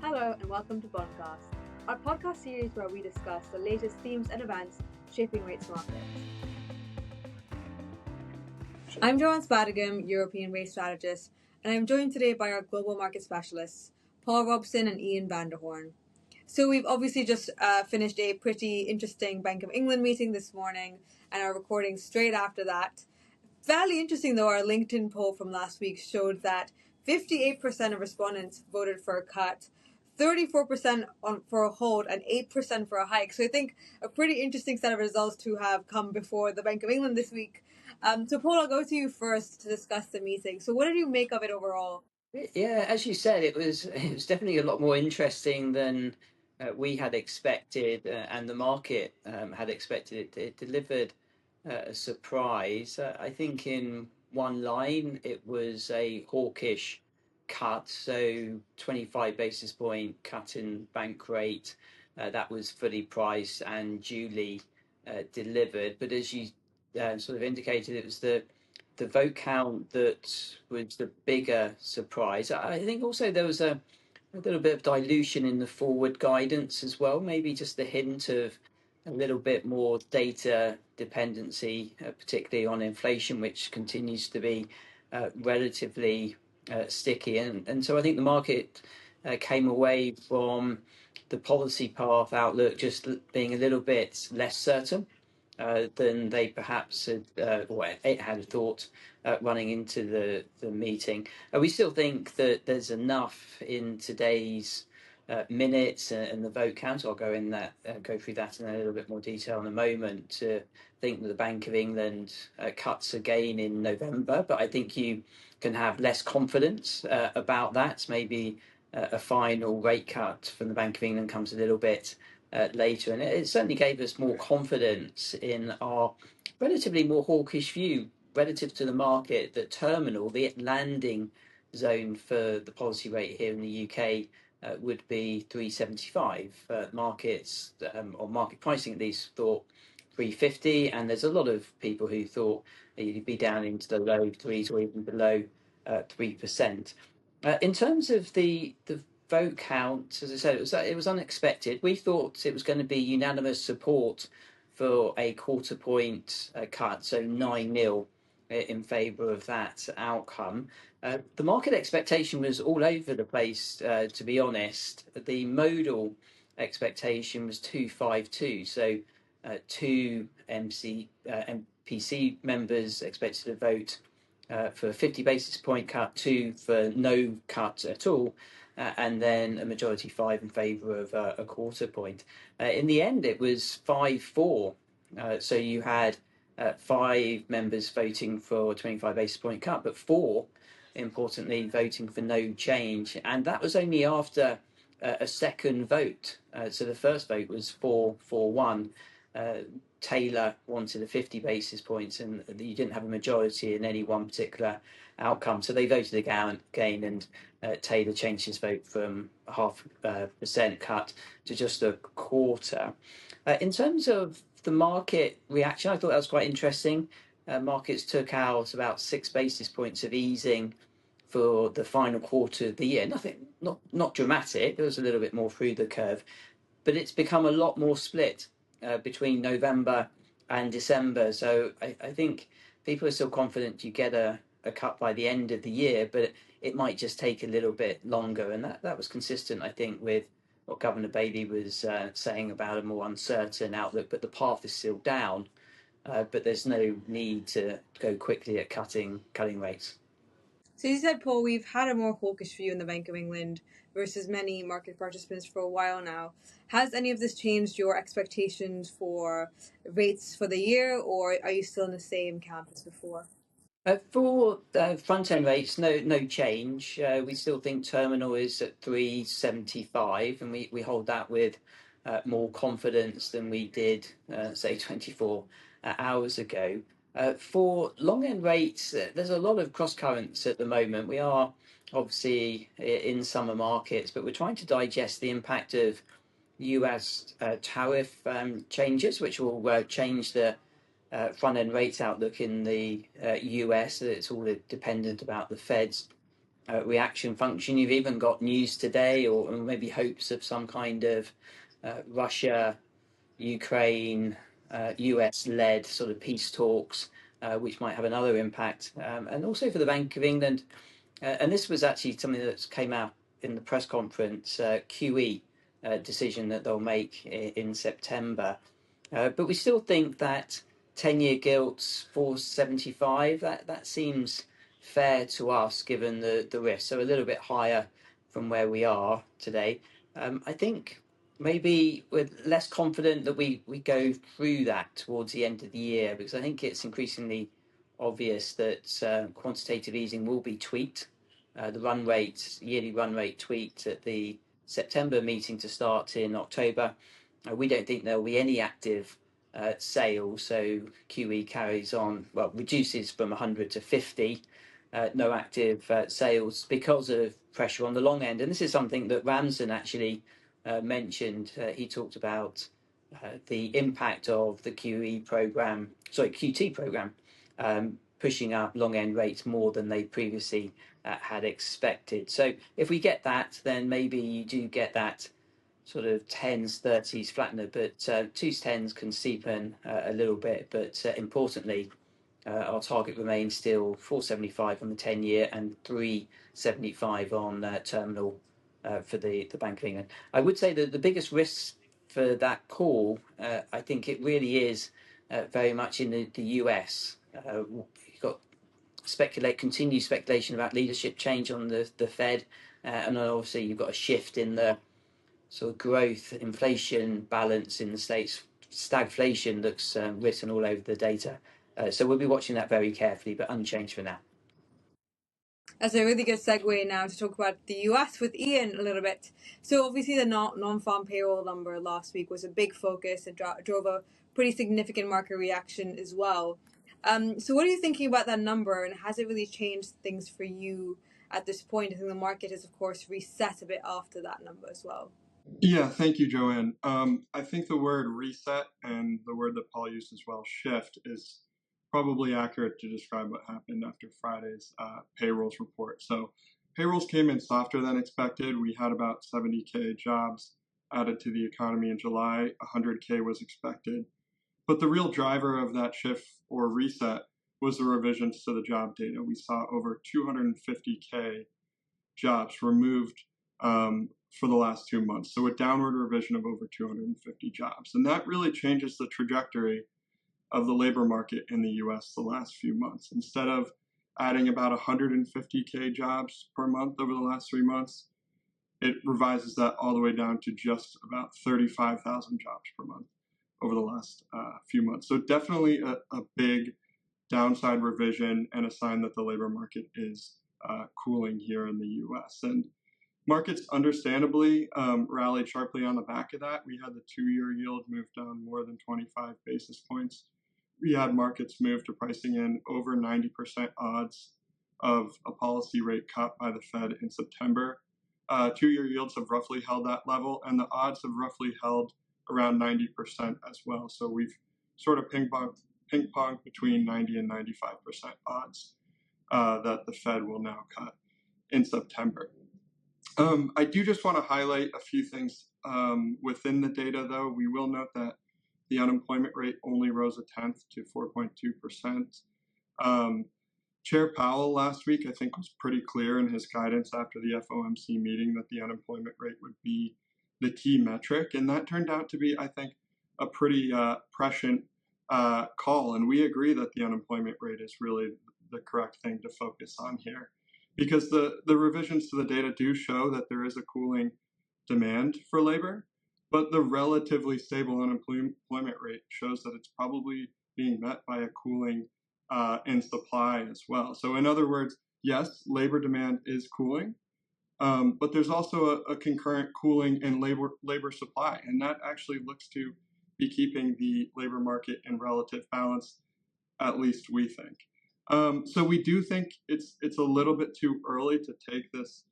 Hello and welcome to Bondcast, our podcast series where we discuss the latest themes and events shaping rates markets. I'm Joann Spadigam, European rate strategist, and I'm joined today by our global market specialists, Paul Robson and Ian Vanderhorn. So we've obviously just finished a pretty interesting Bank of England meeting this morning and are recording straight after that. Fairly interesting though, our LinkedIn poll from last week showed that 58% of respondents voted for a cut, 34% for a hold, and 8% for a hike. So I think a pretty interesting set of results to have come before the Bank of England this week. So Paul, I'll go to you first to discuss the meeting. So what did you make of it overall? Yeah, as you said, it was definitely a lot more interesting than we had expected, and the market had expected. It delivered a surprise. I think in one line, it was a hawkish cut, so 25 basis point cut in bank rate. That was fully priced and duly delivered. But as you sort of indicated, it was the vote count that was the bigger surprise. I think also there was a little bit of dilution in the forward guidance as well, maybe just a hint of a little bit more data dependency, particularly on inflation, which continues to be relatively sticky. And so I think the market came away from the policy path outlook just being a little bit less certain than they perhaps had, or it had thought running into the meeting. We still think that there's enough in today's minutes and the vote count. I'll go through that in a little bit more detail in a moment. To think that the Bank of England cuts again in November, but I think you can have less confidence about that. Maybe a final rate cut from the Bank of England comes a little bit later, and it certainly gave us more confidence in our relatively more hawkish view relative to the market that terminal, the landing zone for the policy rate here in the UK would be 375. Markets or market pricing at least thought 350, and there's a lot of people who thought you'd be down into the low threes or even below 3%. In terms of the vote count, as I said, it was unexpected. We thought it was going to be unanimous support for a quarter point cut, so 9-0 in favour of that outcome. The market expectation was all over the place, to be honest. The modal expectation was 252, so two MPC members expected to vote for a 50 basis point cut, two for no cut at all, and then a majority 5 in favour of a quarter point. In the end, it was 5-4. So you had 5 members voting for a 25 basis point cut, but 4, importantly, voting for no change. And that was only after a second vote. So the first vote was 4-1. Taylor wanted a 50 basis points, and you didn't have a majority in any one particular outcome. So they voted again, and Taylor changed his vote from 0.5% cut to just a quarter. In terms of the market reaction, I thought that was quite interesting. Markets took out about 6 basis points of easing for the final quarter of the year. Not dramatic. There was a little bit more through the curve, but it's become a lot more split between November and December. So I think people are still confident you get a cut by the end of the year, but it might just take a little bit longer. And that was consistent, I think, with what Governor Bailey was saying about a more uncertain outlook, but the path is still down. But there's no need to go quickly at cutting rates. So you said, Paul, we've had a more hawkish view in the Bank of England versus many market participants for a while now. Has any of this changed your expectations for rates for the year, or are you still in the same camp as before? For front-end rates, no change. We still think terminal is at 375, and we hold that with more confidence than we did, say, 24 hours ago. For long-end rates, there's a lot of cross-currents at the moment. We are obviously in summer markets, but we're trying to digest the impact of US tariff changes, which will change the front-end rates outlook in the US. It's all dependent about the Fed's reaction function. You've even got news today, or maybe hopes of some kind of Russia, Ukraine, US-led sort of peace talks, which might have another impact. And also for the Bank of England, and this was actually something that came out in the press conference, QE decision that they'll make in September. But we still think that 10-year gilts 475, that seems fair to us given the risk. So a little bit higher from where we are today. I think maybe we're less confident that we go through that towards the end of the year, because I think it's increasingly obvious that quantitative easing will be tweaked. The yearly run rate tweaked at the September meeting to start in October. We don't think there'll be any active sales, so QE carries on, well, reduces from 100 to 50. No active sales because of pressure on the long end. And this is something that Ramsden actually mentioned. He talked about the impact of the QT program, pushing up long end rates more than they previously had expected. So if we get that, then maybe you do get that sort of 10s, 30s flattener, but 2s, 10s can steepen a little bit. But importantly, our target remains still 475 on the 10-year and 375 on terminal for the Bank of England. I would say that the biggest risk for that call, I think it really is very much in the US. You've got continued speculation about leadership change on the Fed, and then obviously you've got a shift in the sort of growth inflation balance in the States. Stagflation looks written all over the data. So we'll be watching that very carefully, but unchanged for now. That's a really good segue now to talk about the US with Ian a little bit. So obviously the non-farm payroll number last week was a big focus and drove a pretty significant market reaction as well. So what are you thinking about that number, and has it really changed things for you at this point? I think the market has, of course, reset a bit after that number as well. Yeah, thank you, Joanne. I think the word reset and the word that Paul used as well, shift, is probably accurate to describe what happened after Friday's payrolls report. So payrolls came in softer than expected. We had about 70K jobs added to the economy in July. 100K was expected. But the real driver of that shift or reset was the revisions to the job data. We saw over 250K jobs removed for the last 2 months. So a downward revision of over 250 jobs. And that really changes the trajectory of the labor market in the US the last few months. Instead of adding about 150K jobs per month over the last 3 months, it revises that all the way down to just about 35,000 jobs per month over the last few months. So definitely a big downside revision and a sign that the labor market is cooling here in the US. And markets understandably rallied sharply on the back of that. We had the 2-year yield move down more than 25 basis points. We had markets move to pricing in over 90% odds of a policy rate cut by the Fed in September. 2-year yields have roughly held that level, and the odds have roughly held around 90% as well. So we've sort of ping-ponged between 90 and 95% odds that the Fed will now cut in September. I do just want to highlight a few things within the data, though. We will note that the unemployment rate only rose 0.1% to 4.2%. Chair Powell last week, I think, was pretty clear in his guidance after the FOMC meeting that the unemployment rate would be the key metric. And that turned out to be, I think, a pretty prescient call. And we agree that the unemployment rate is really the correct thing to focus on here, because the revisions to the data do show that there is a cooling demand for labor, but the relatively stable unemployment rate shows that it's probably being met by a cooling in supply as well. So in other words, yes, labor demand is cooling, but there's also a concurrent cooling in labor supply, and that actually looks to be keeping the labor market in relative balance, at least we think. So we do think it's a little bit too early to take this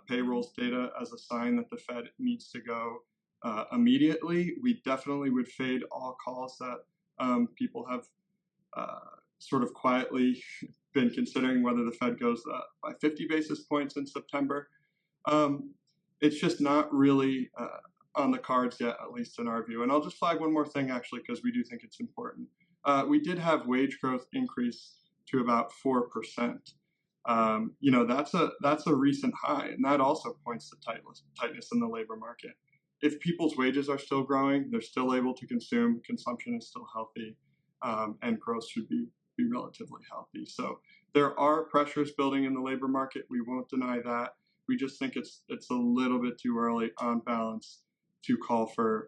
payrolls data as a sign that the Fed needs to go immediately. We definitely would fade all calls that people have sort of quietly been considering whether the Fed goes by 50 basis points in September. It's just not really on the cards yet, at least in our view. And I'll just flag one more thing, actually, because we do think it's important. We did have wage growth increase to about 4%. That's a recent high, and that also points to tightness in the labor market. If people's wages are still growing, they're still able to consume, consumption is still healthy, and growth should be relatively healthy. So there are pressures building in the labor market. We won't deny that. We just think it's a little bit too early on balance to call for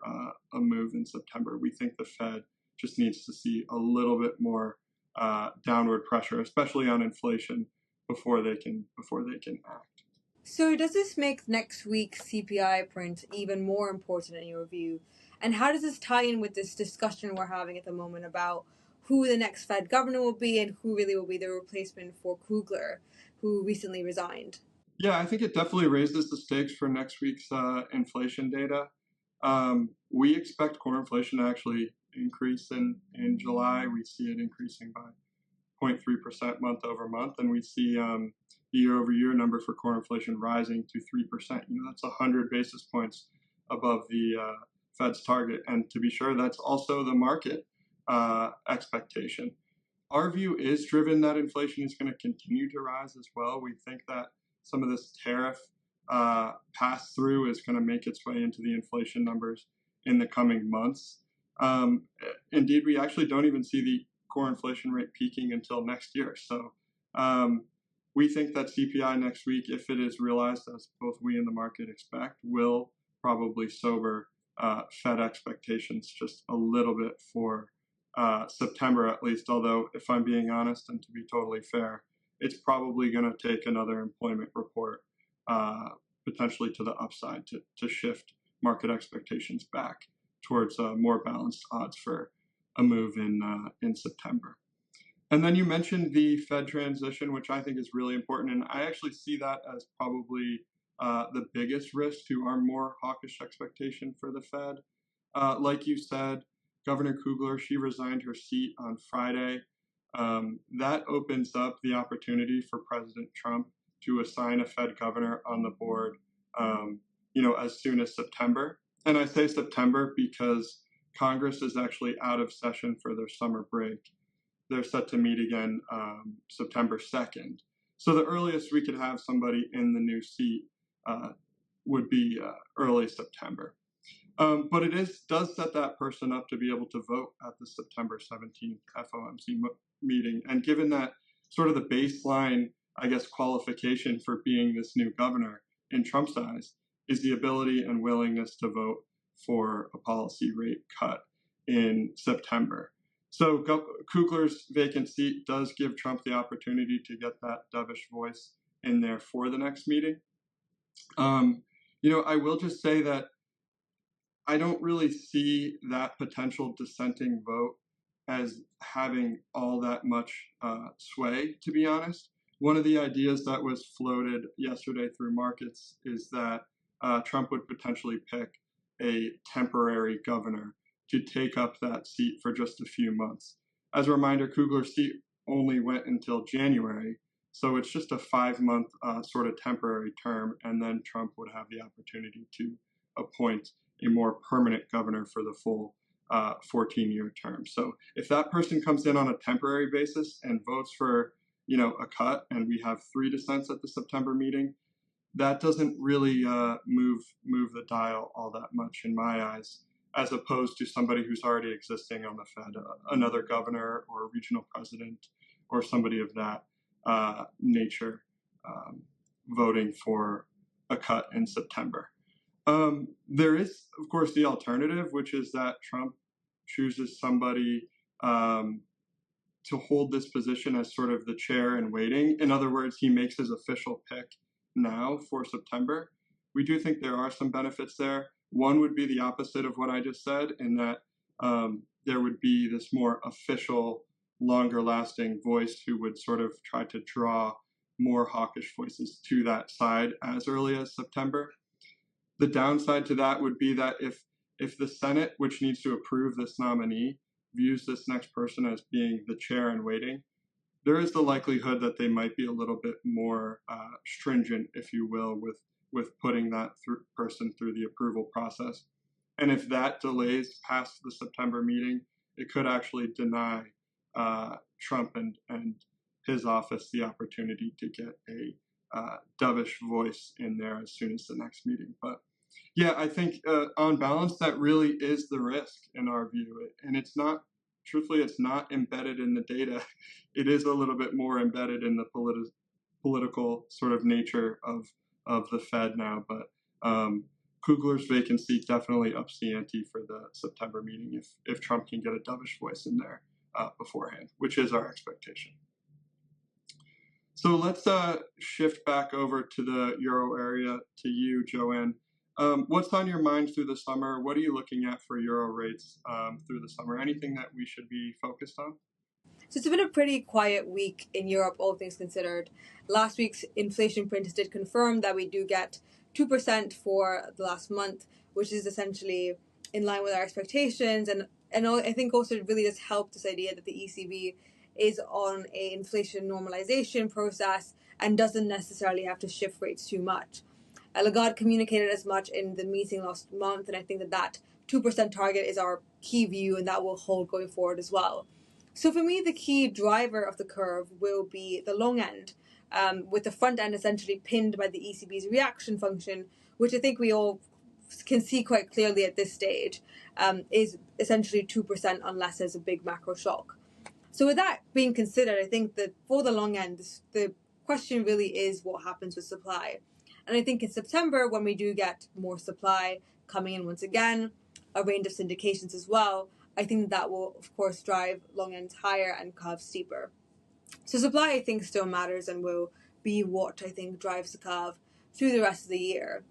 a move in September. We think the Fed just needs to see a little bit more downward pressure, especially on inflation, before they can act. So does this make next week's CPI print even more important in your view? And how does this tie in with this discussion we're having at the moment about who the next Fed governor will be and who really will be the replacement for Kugler, who recently resigned? Yeah, I think it definitely raises the stakes for next week's inflation data. We expect core inflation to actually increase in July. We see it increasing by 0.3% month over month, and we see the year-over-year number for core inflation rising to 3%. That's 100 basis points above the Fed's target, and to be sure, that's also the market expectation. Our view is driven that inflation is going to continue to rise as well. We think that some of this tariff pass-through is going to make its way into the inflation numbers in the coming months. Indeed, we actually don't even see the core inflation rate peaking until next year. So we think that CPI next week, if it is realized, as both we and the market expect, will probably sober Fed expectations just a little bit for September at least, although if I'm being honest and to be totally fair, it's probably going to take another employment report potentially to the upside to shift market expectations back towards more balanced odds for a move in September. And then you mentioned the Fed transition, which I think is really important, and I actually see that as probably the biggest risk to our more hawkish expectation for the Fed. Like you said, Governor Kugler, she resigned her seat on Friday. That opens up the opportunity for President Trump to assign a Fed governor on the board, as soon as September. And I say September because Congress is actually out of session for their summer break. They're set to meet again September 2nd. So the earliest we could have somebody in the new seat would be early September. But it does set that person up to be able to vote at the September 17th FOMC meeting. And given that sort of the baseline, I guess, qualification for being this new governor in Trump's eyes is the ability and willingness to vote for a policy rate cut in September. So Kugler's vacant seat does give Trump the opportunity to get that dovish voice in there for the next meeting. I will just say that I don't really see that potential dissenting vote as having all that much sway, to be honest. One of the ideas that was floated yesterday through markets is that Trump would potentially pick a temporary governor to take up that seat for just a few months. As a reminder, Kugler's seat only went until January, so it's just a 5-month sort of temporary term, and then Trump would have the opportunity to appoint a more permanent governor for the full 14-year term. So if that person comes in on a temporary basis and votes for, a cut, and we have 3 dissents at the September meeting, that doesn't really move the dial all that much in my eyes, as opposed to somebody who's already existing on the Fed, another governor or a regional president or somebody of that nature voting for a cut in September. There is, of course, the alternative, which is that Trump chooses somebody to hold this position as sort of the chair in waiting. In other words, he makes his official pick now for September. We do think there are some benefits there. One would be the opposite of what I just said, in that there would be this more official, longer-lasting voice who would sort of try to draw more hawkish voices to that side as early as September. The downside to that would be that if the Senate, which needs to approve this nominee, views this next person as being the chair in waiting, there is the likelihood that they might be a little bit more stringent, if you will, with putting that person through the approval process. And if that delays past the September meeting, it could actually deny Trump and his office the opportunity to get a dovish voice in there as soon as the next meeting. But yeah, I think on balance, that really is the risk in our view. And it's not, truthfully, it's not embedded in the data. It is a little bit more embedded in the political sort of nature of the Fed now. But Kugler's vacancy definitely ups the ante for the September meeting if Trump can get a dovish voice in there beforehand, which is our expectation. So let's shift back over to the Euro area, to you, Joann. What's on your mind through the summer? What are you looking at for Euro rates through the summer? Anything that we should be focused on? So it's been a pretty quiet week in Europe, all things considered. Last week's inflation print did confirm that we do get 2% for the last month, which is essentially in line with our expectations. And I think also it really does help this idea that the ECB is on a inflation normalization process and doesn't necessarily have to shift rates too much. Lagarde communicated as much in the meeting last month, and I think that 2% target is our key view, and that will hold going forward as well. So for me, the key driver of the curve will be the long end, with the front end essentially pinned by the ECB's reaction function, which I think we all can see quite clearly at this stage, is essentially 2% unless there's a big macro shock. So with that being considered, I think that for the long end, the question really is what happens with supply. And I think in September, when we do get more supply coming in once again, a range of syndications as well, I think that will, of course, drive long ends higher and curves steeper. So supply, I think, still matters and will be what I think drives the curve through the rest of the year.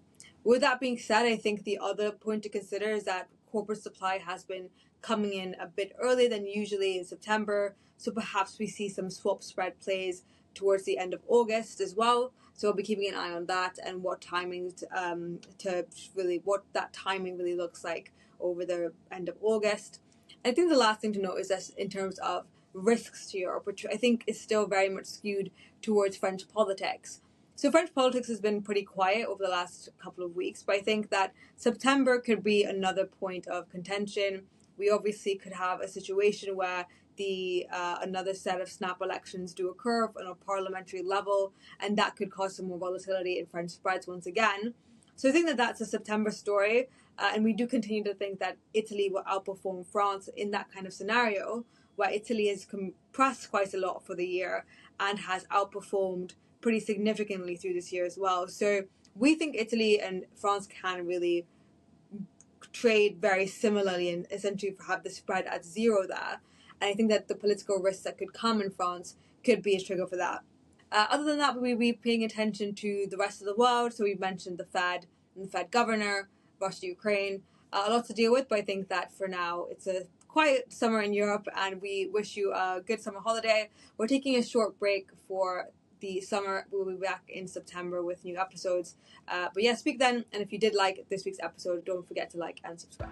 With that being said, I think the other point to consider is that corporate supply has been coming in a bit earlier than usually in September, so perhaps we see some swap spread plays towards the end of August as well. So we'll be keeping an eye on that and what timing what that timing really looks like over the end of August. I think the last thing to note is that in terms of risks to Europe, which I think is still very much skewed towards French politics. So French politics has been pretty quiet over the last couple of weeks, but I think that September could be another point of contention. We obviously could have a situation where another set of snap elections do occur on a parliamentary level, and that could cause some more volatility in French spreads once again. So I think that that's a September story, and we do continue to think that Italy will outperform France in that kind of scenario, where Italy has compressed quite a lot for the year and has outperformed pretty significantly through this year as well. So we think Italy and France can really trade very similarly and essentially have the spread at zero there. And I think that the political risks that could come in France could be a trigger for that. Other than that, we'll be paying attention to the rest of the world. So we've mentioned the Fed and the Fed governor, Russia, Ukraine. A lot to deal with, but I think that for now it's a quiet summer in Europe, and we wish you a good summer holiday. We're taking a short break for the summer. We'll be back in September with new episodes. But yeah, speak then. And if you did like this week's episode, don't forget to like and subscribe.